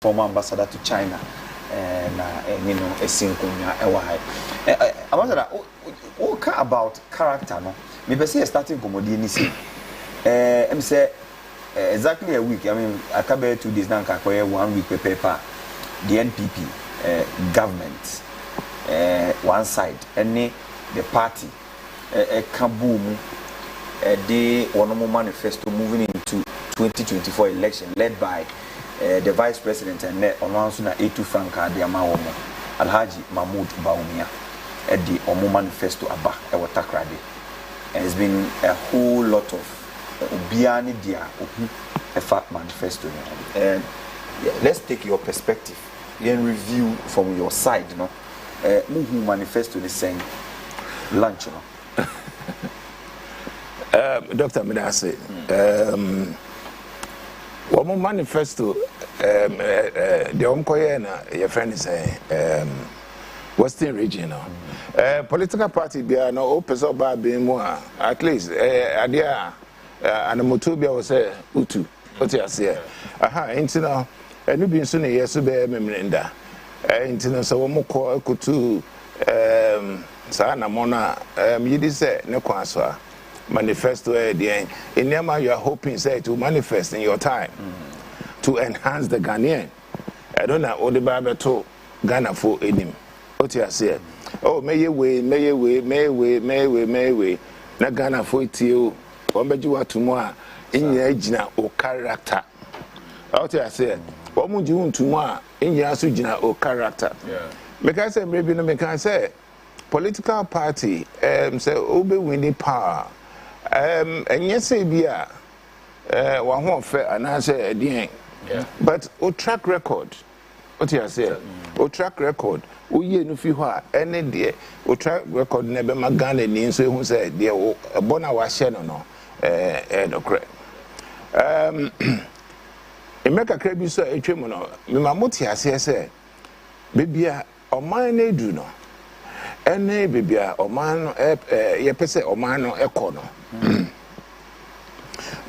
former ambassador to China, and you know, a single I wonder that what about character, no? Maybe say starting comedy ni say. I'm say exactly a week. I mean, I can't bear 2 days now. I 1 week paper. The NPP government, one side, and the party, a kaboom, the one manifesto moving into 2024 election led by the vice president and announcing a 2 franca de Amawomo, Alhaji Mahmoud Baumia, at the Omo manifesto Aba, a Watakrade. And it's been a whole lot of Biani Dia, a fat manifesto. And let's take your perspective and review from your side, you know. Who manifesto the same lunch, you know. Dr. Midase, Omo manifesto, the Omkoyena, your friend is saying, Western region, political party, be no opens up by being more, at least, idea, and a Motubia was a Utu, what you say. Aha, into now, and you've been soon a year to be a memenda. Into so Moko Kutu, Sana Mona, you did say, no quaswa. Manifesto at the end. In Nema, you are hoping say to manifest in your time to enhance the Ghanaian. I don't know what the Bible told Ghana for him. What you say? Oh, may you way. Na Ghana for it you. Wambeju tomorrow in your age or character. What you say? What would you want tomorrow in your sujina or character? Because I maybe no can say political party say obe winning power. And yes, say be one more fair and I say again. But o track record, what you say? O track record, o ye no fi ho any day. O track record never magana ni so who say there a bona wa share no no correct. Emeka krabi so etwem no me mamoti ase say bebia o man na edu no ene bebia o man no ye pese o man no ekọ no.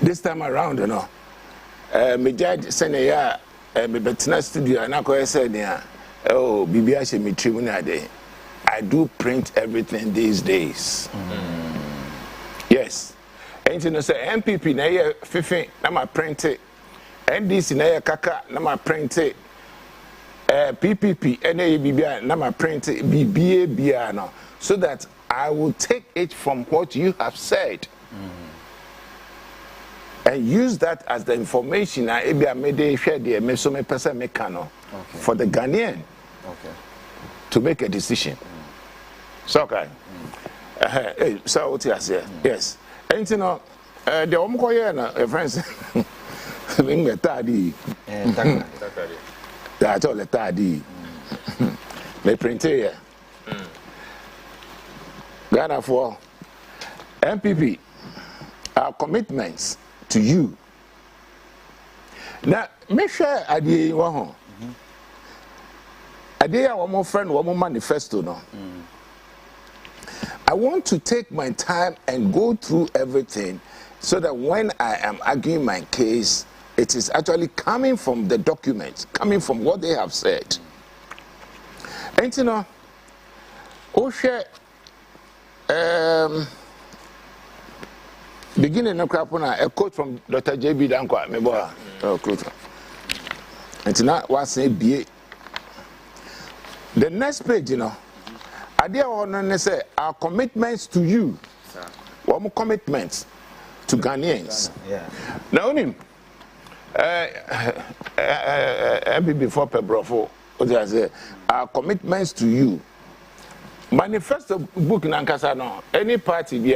This time around, you know, me judge Senaya, me betina studio, and I said, oh, Bibia she me tribunal day. I do print everything these days. Yes. And you know, say MPP na ye fifi na ma print it. NDC na ye kaka na ma print it. PPP na ye Bibia na ma print it. BBA no, so that I will take it from what you have said. And use that as the information I made a share the mesome person mekano for the Ghanaian to make a decision. So okay. So what you say? Yes. And you know, the Omkoye na friends being a tardy. That's all a tardy. They print here. Ghana for MPP, our commitments to you. Now, make sure I did one. I did one more friend, one more manifesto. No, I want to take my time and go through everything so that when I am arguing my case, it is actually coming from the documents, coming from what they have said. And you know, Oshe. Beginning of Krapona, a quote from Dr. J.B. Dankwa, Meboa. And now, what's a BA? The next page, you know, I dare want to say our commitments to you. What more commitments to Ghanaians? Now, him, before Pebrofo, what I say, our commitments to you. Manifesto book in Ankasano, any party they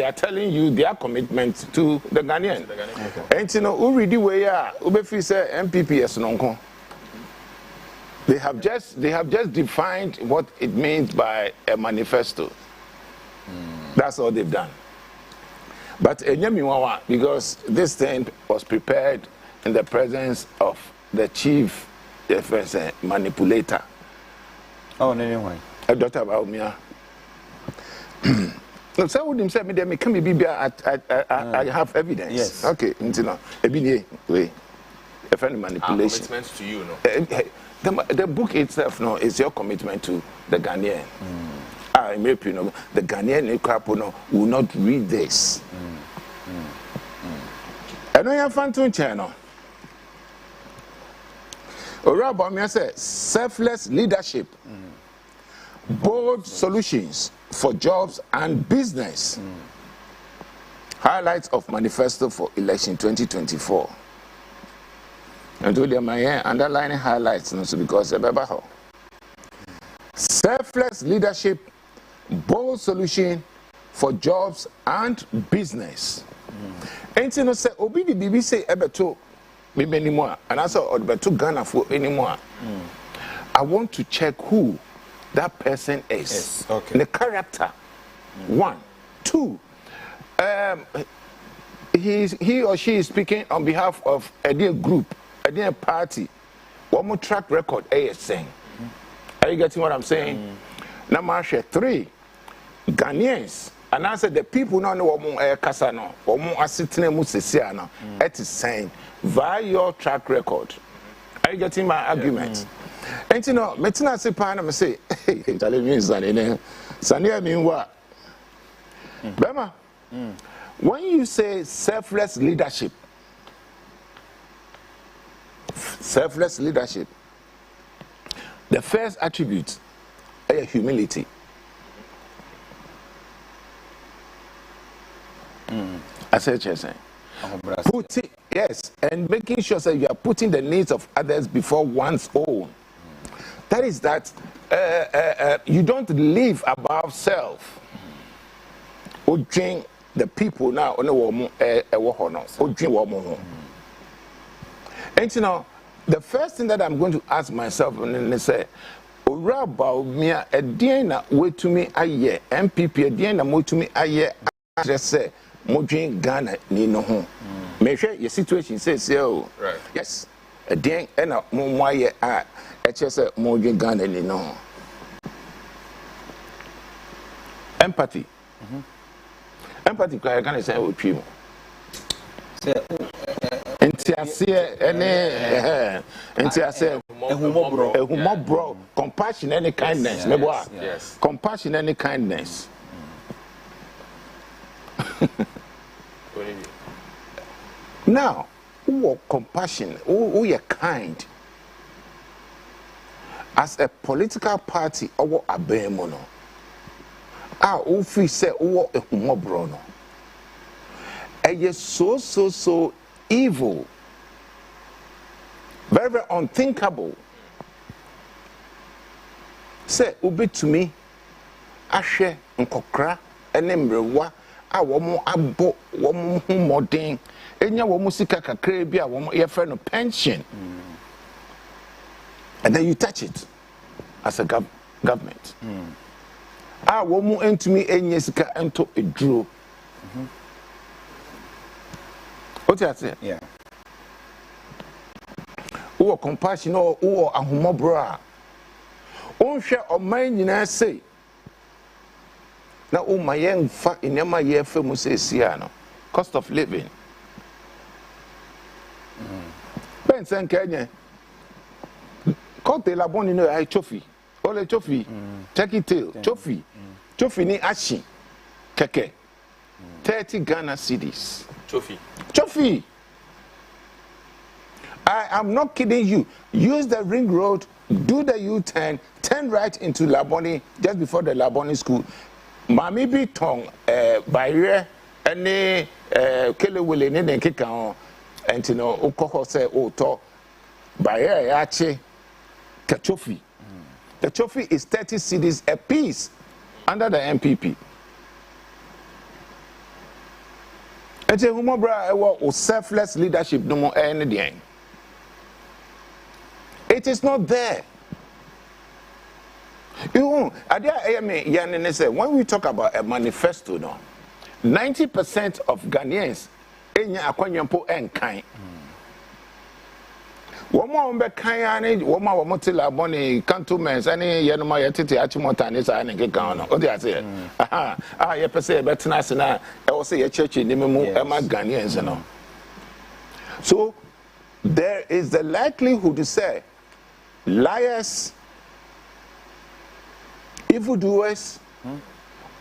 are telling you their commitment to the Ghanaian. And you know, who read the way Ubefi say MPPS nonko. They have just defined what it means by a manifesto. That's all they've done. But because this thing was prepared in the presence of the chief defense manipulator. Oh, no, anyway. A daughter about me. No, so would him say me there, me can be I have evidence. Yes. Okay, you know, way. a friend manipulation. Commitment to you, no. The book itself, no, is your commitment to the Ghanaian. The Ghanaian will not read this. And I have fun to channel. Orabomia says selfless leadership, bold solutions for jobs and business. Highlights of manifesto for election 2024. And to them, my underlining highlights, because selfless leadership, bold solution for jobs and business. And you know, say, Obi the BBC ebeto me anymore, and I saw ebeto Ghana for anymore. I want to check who that person is. Yes. Okay. The character. 1, 2. He or she is speaking on behalf of a dear group, a dear party. One more track record, saying. Are you getting what I'm saying? Number 3, Ghanaians. And I said the people don't know what Kasano, or more Asitine Musisiano, it is saying via your track record. Are you getting my argument? And you know, Metina Sipana say, hey, tell me, Sania mean what? Bema, when you say selfless leadership, the first attribute is humility. I said, yes, and making sure that you are putting the needs of others before one's own. That is that you don't live above self. The people now and you know, the first thing that I'm going to ask myself and say, about me a DNA way to me a year, MPP a DNA way to me a year. Just say, Mojin Ghana ni no home. Make sure your situation says, yo, right. Yes, a dang and a moye at just a Mojin Ghana ni no. Empathy. Empathy, I can say, with people. Compassion and kindness. Yes. Compassion and kindness. Now, who are compassion, who are kind, as a political party, or a bemono, who feel say, who a humobrono, and yet so evil, very unthinkable. Say, ubi to me, ashe, nkokra, enemrewa. Womo abo womo humodin enya womo sika kakra bi a womo ye friend no pension and then you touch it as a government womo entumi enye sika ento eduro what you say yeah who compassion or who ahumobro a onhwe oman nyina say na umayen fa inema ye fa mu no cost of living ben sen kenye kote la boni no ai chofi ole chofi check it tail chofi ni ashi keke 30 Ghana cedis chofi I am not kidding you. Use the ring road, do the U-turn, turn right into Laboni just before the Laboni school. Mami bi tong bayre any kelewele ne den keka on entino ukoko se oto bayre yache kachofi. The trophy is 30 cedis a piece under the MPP. Ete humo bra ewo selfless leadership no mo any. It is not there. You know, when we talk about a manifesto, no, 90% of Ghanaians enya akwanyampo enkan. Womo be kan womo tila boni cantonments ani yenoma yetete achimota ni sa nge kan no. O dey say ye pese be tena se na e wo say ye church ni memu e ma Ghanaians no. So there is the likelihood to say liars, evildoers,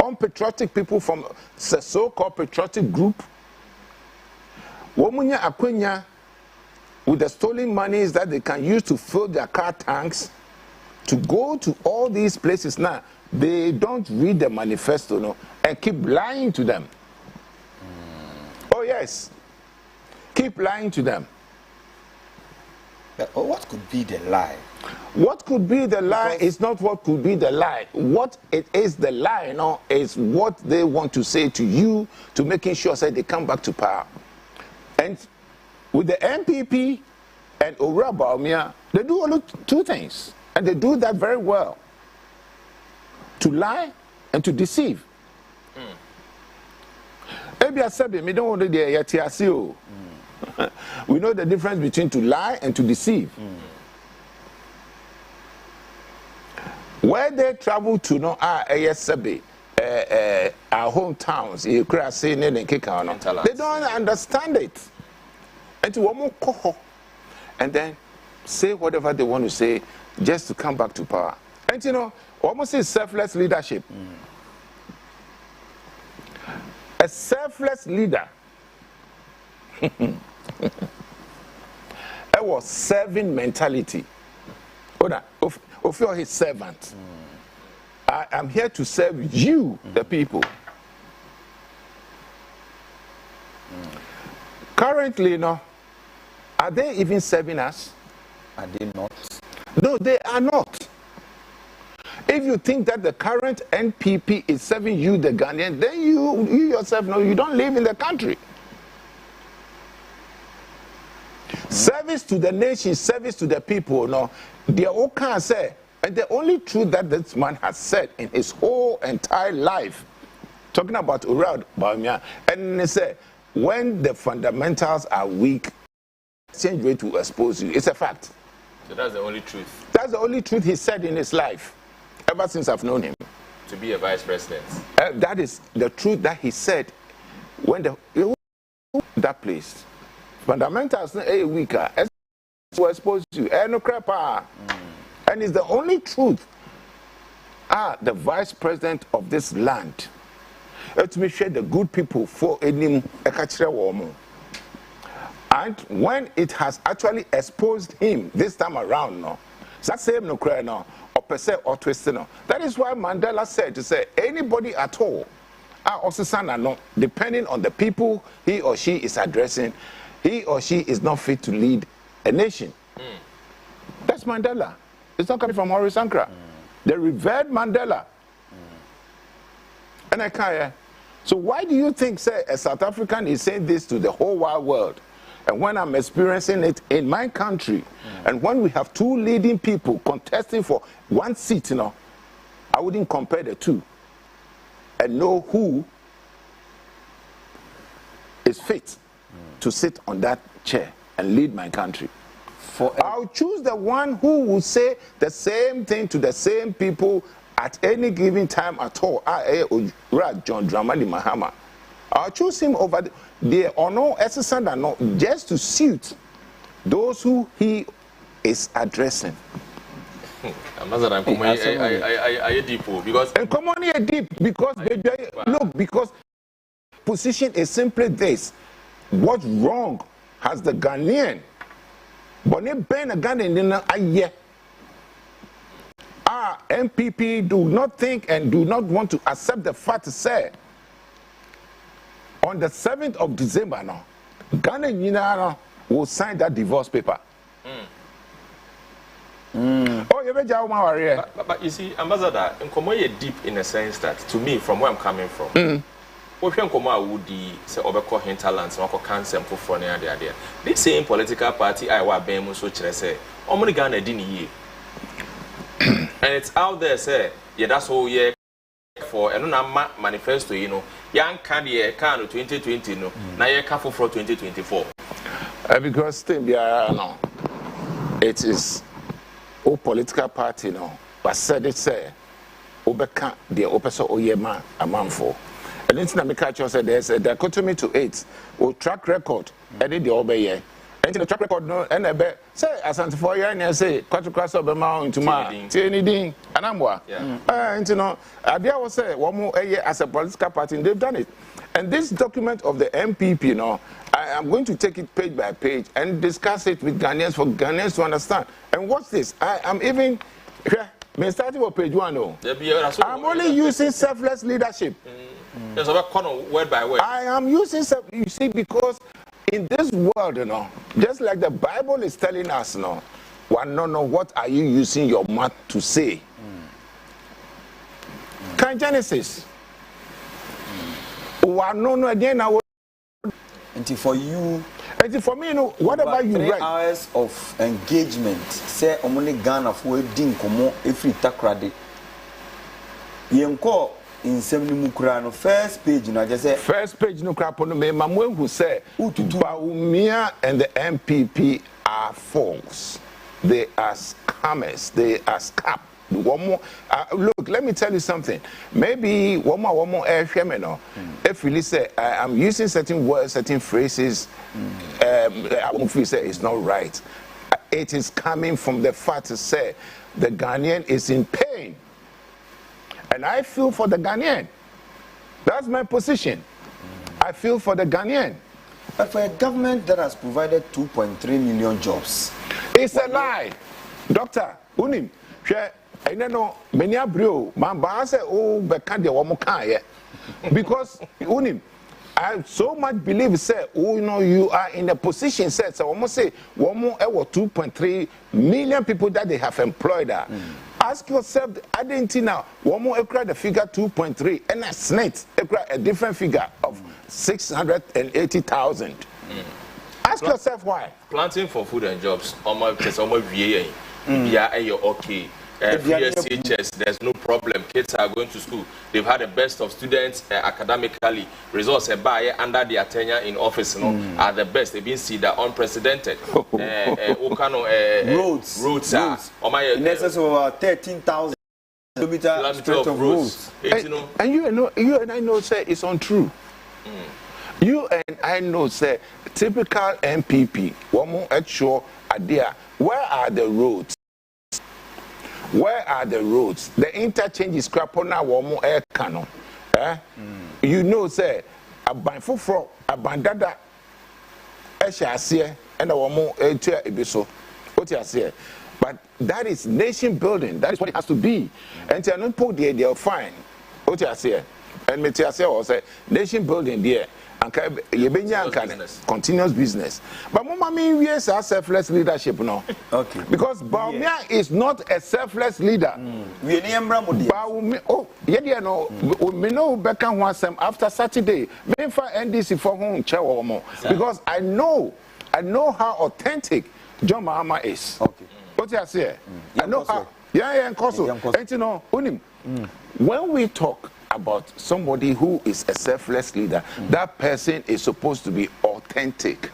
unpatriotic people from the so-called patriotic group, womunya akwenya with the stolen monies that they can use to fill their car tanks, to go to all these places now. They don't read the manifesto, no, and keep lying to them. Oh yes, keep lying to them. But what could be the lie? What could be the lie is not what could be the lie. What it is the lie, no, is what they want to say to you to making sure that they come back to power. And with the MPP and Owura Bawumia, they do only two things, and they do that very well: to lie and to deceive. We know the difference between to lie and to deceive. Where they travel to, no, our hometowns, they don't understand it. And then say whatever they want to say just to come back to power. And you know, almost is selfless leadership. A selfless leader. It was serving mentality. Of you're his servant. I am here to serve you, the people. Currently, no, are they even serving us? Are they not? No, they are not. If you think that the current NPP is serving you, the Ghanaian, then you yourself know you don't live in the country. Service to the nation, service to the people, no, they all can't say. And the only truth that this man has said in his whole entire life, talking about Owura Bawumia, and they say, when the fundamentals are weak, exchange rate will expose you. It's a fact. So that's the only truth. That the only truth he said in his life, ever since I've known him. To be a vice president. That is the truth that he said when that place. Fundamentals are weaker. Will expose you. No crap. And it's the only truth. The vice president of this land. Let me share the good people for any woman. And when it has actually exposed him this time around, no, that same no cry no, or per se or twist no. That is why Mandela said to say anybody at all, no, depending on the people he or she is addressing, he or she is not fit to lead a nation. That's Mandela. It's not coming from Maurice Sankara. The revered Mandela. And I can't. So why do you think, say, a South African is saying this to the whole wide world? And when I'm experiencing it in my country, and when we have two leading people contesting for one seat, you know, I wouldn't compare the two and know who is fit to sit on that chair and lead my country. I'll choose the one who will say the same thing to the same people at any given time at all. John Dramani Mahama. I'll choose him over the no exercise no, just to suit those who he is addressing. I deep because come on here deep because look, because position is simply this: what wrong has the Ghanaian? But MPP do not think and do not want to accept the fact to say on the 7th of December now, Ghana will sign that divorce paper. Oh, you but you see, Ambassador, Nkomo deep in a sense that, to me, from where I'm coming from, Nkomo would say Obeko hinterlands, Mako cancer for the this same political party I was being so say, Omni Ghana didn't ye. And it's out there, say, yeah, that's all, yeah, for a manifesto, you know, young candy, can 2020, no, now you're careful for 2024. Because no, it is all political party, no, but said it say, Obeka, the Opeso Oyema, a man for. And it's not because there's a dichotomy to it, or track record, and the obey, And the track record no and a say as for year and say quite cross of amount to my anything and I'm what. And you know, I was say one more as a political party, they've done it. And this document of the MPP, you know, I am going to take it page by page and discuss it with Ghanaians for Ghanaians to understand. And watch this. I am even starting with page 1. No, I'm only using selfless leadership. There's a corner word by word. I am using you see, because in this world, you know, just like the Bible is telling us, you know, one no know what are you using your mouth to say. Can Genesis? One no again now. And for you, and for me, you know, whatever you 3 write. hours of engagement. Say omoni Ghana for din komo every takrade. Yenko in 70 mukrano first page no just say first page no crap on me mamwe who say Baumia and the MPP are false. They are scammers. They are scam. One more look, let me tell you something. Maybe one more if you say I'm using certain words, certain phrases, I won't feel say it's not right. It is coming from the fact to say the Ghanaian is in pain. And I feel for the Ghanaian. That's my position. I feel for the Ghanaian. But for a government that has provided 2.3 million jobs, it's a lie. Doctor, unim, I know many abro, my say, oh, but can't they one more because unim, I so much believe, say, oh, you know, you are in a position, said, so almost say, one more 2.3 million people that they have employed. Ask yourself, I didn't now, one more the figure 2.3, and a snake, a different figure of 680,000. Ask yourself why. Planting for food and jobs, almost VA, okay. CHS, there's no problem. Kids are going to school. They've had the best of students academically. Results under their tenure in office are the best. They've been seen that unprecedented. Roads. In excess of about 13,000 kilometers of roads. And you and I know, say it's untrue. You and I know, say typical MPP. One more actual idea. Where are the roads? Where are the roads? The interchange is crap on our more air cannon. You know, say, a banfufro, a bandada, Eshasia, and a more air ebiso. What you say? But that is nation building. That is what it has to be. And they are not put there, they'll find. What you say? And me say, also, nation building there. Continuous business. But Mama mean we are selfless leadership no. Okay. Because Baumia is not a selfless leader. We Baumia no we know Becca wants them after Saturday. Me for NDC for home chair because I know how authentic John Mahama is. Okay. What you say? I know how and you know when we talk about somebody who is a selfless leader, that person is supposed to be authentic.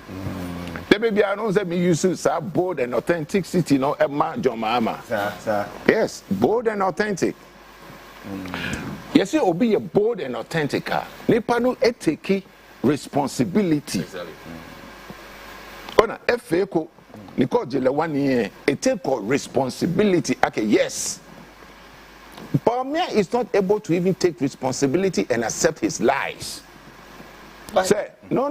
The baby I know that me use to bold and authenticity, no, Emma John Mahama. Yes, bold and authentic. Yes, you will be a bold and authentic. Nepano etiki responsibility. Ona efeko niko jele 1 year. It take responsibility. Okay, yes. Baumia is not able to even take responsibility and accept his lies. Say, no. I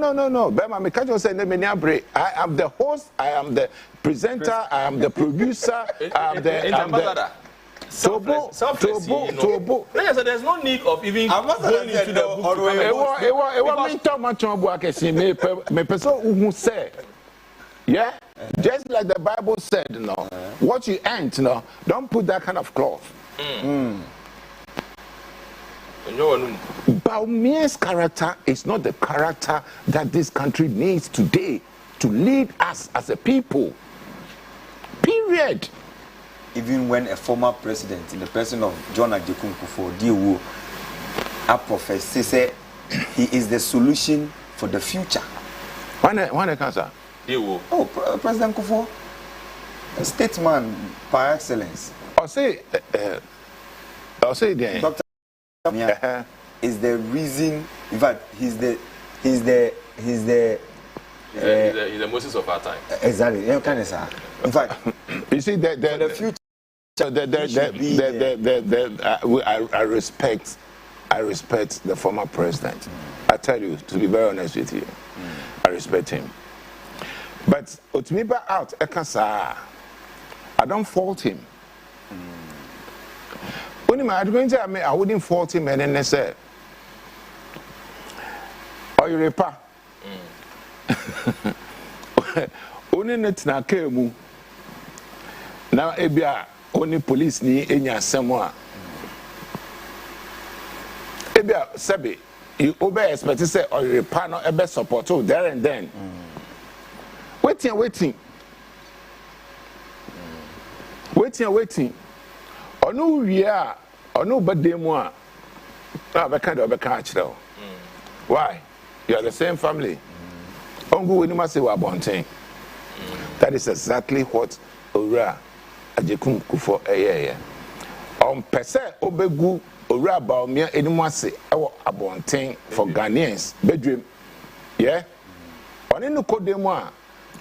am the host, I am the presenter, I am the producer, I am the Tobo. There's no need of even going into the book. Yeah? Just like the Bible said, what you ain't, don't put that kind of cloth. Baumia's character is not the character that this country needs today to lead us as a people. Period. Even when a former president, in the person of John Adjekun Kufuor, a prophet say he is the solution for the future. When cancer? Oh, President Kufuor, a statesman par excellence. I'll say then. Dr. is the reason. In fact, he's the He's the Moses of our time. Exactly. You can say. In fact, you see the future. I respect the former president. I tell you, to be very honest with you, I respect him. But Otimiba out, I don't fault him. I wouldn't fault him and then say, "Oh, you repa." Only net na kemu. Now ebia only police ni enya semwa. Ebia sabi you over expect say or repa no ebe support there and then. Waiting. Onu wia onu bademu a na be kind of be catch though. Why? You are the same family. Ongu we must say we are bonting. That is exactly what Ora Ajekum Kufo eye. Pese obegu Ora Baumia enimase ewo abonten for Ghanaians bedroom. Yeah? On enu kodemu a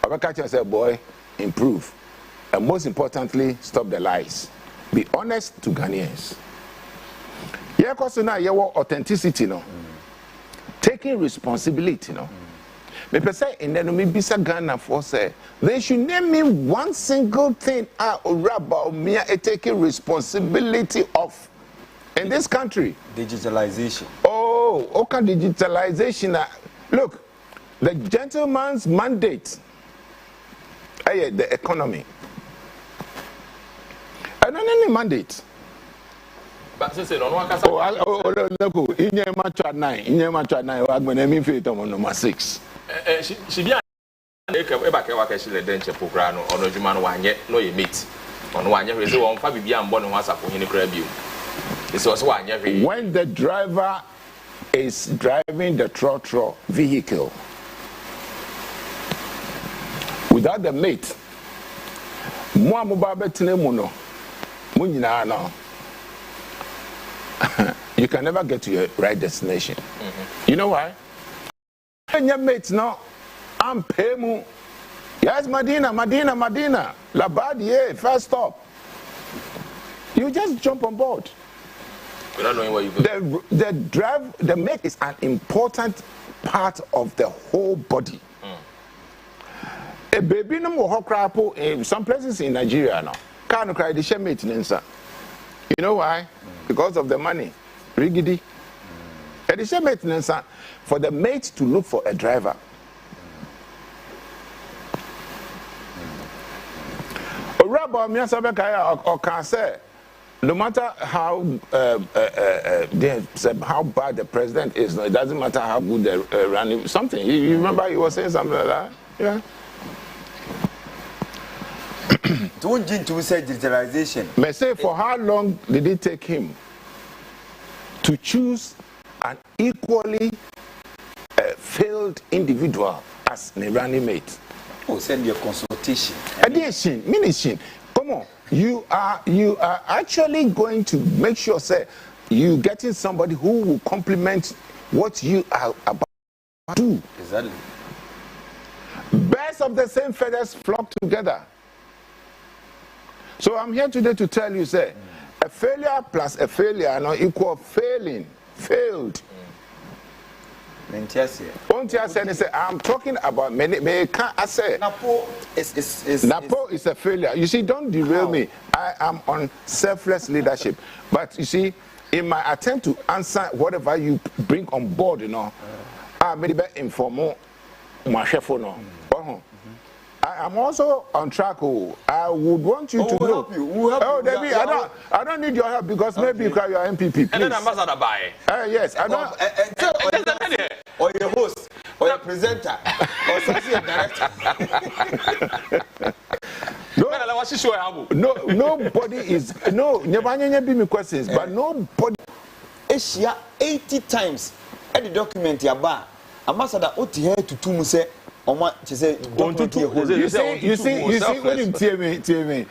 obeka say boy improve. And most importantly, stop the lies. Be honest to Ghanaians. Yeah, cause now you want authenticity, no. Taking responsibility, no. Me per se in the me bisa Ghana for say they should name me one single thing about me taking responsibility of in this country. Digitalization. Oh, okay, digitalization. Look, the gentleman's mandate. The economy. I don't any mandate. But since no one can say, no, in match at 9, I'm going to mean for number 6. She be a le denche prograno ono djuma no wanye no ye meet ono wanye hwe se won fa bibia mbo no WhatsApp hini kra biu it's also wanye hwe. When the driver is driving the trotro vehicle without the mate mo amoba betene mu no mo nyina no you can never get to your right destination. You know why? When your mates no I'm paymu. Yes, Medina. Labadie, first stop. You just jump on board. Without knowing where you go. The mate is an important part of the whole body. A baby no more crapo in some places in Nigeria now. Can't cry the share maintenance. You know why? Because of the money. Rigidi. The share maintenance for the mate to look for a driver. Or can say, no matter how how bad the president is, no, it doesn't matter how good the running something. You remember he was saying something like that? Yeah. Don't you say digitalization? May say for how long did it take him to choose an equally failed individual as a running mate? Oh, send your consultation. Addition. Come on. You are actually going to make sure, say, you getting somebody who will complement what you are about to do. Exactly. Birds of the same feathers flock together. So I'm here today to tell you, say, a failure plus a failure no equal failing. Failed. I'm talking about many. I say Napo is a failure. You see, don't derail me. I am on selfless leadership. But you see, in my attempt to answer whatever you bring on board, you know, I may be informal. My chef, no. I am also on track. I would want you to know. David, I don't need your help because maybe you carry your MPP. Please. And then ambassador by. Yes, I don't. Or your host, or your presenter, or associate director. Nobody is never be me questions, but nobody. Asia 80 times at the document yaba. Ambassador oti here to two muse. You see when you tell me.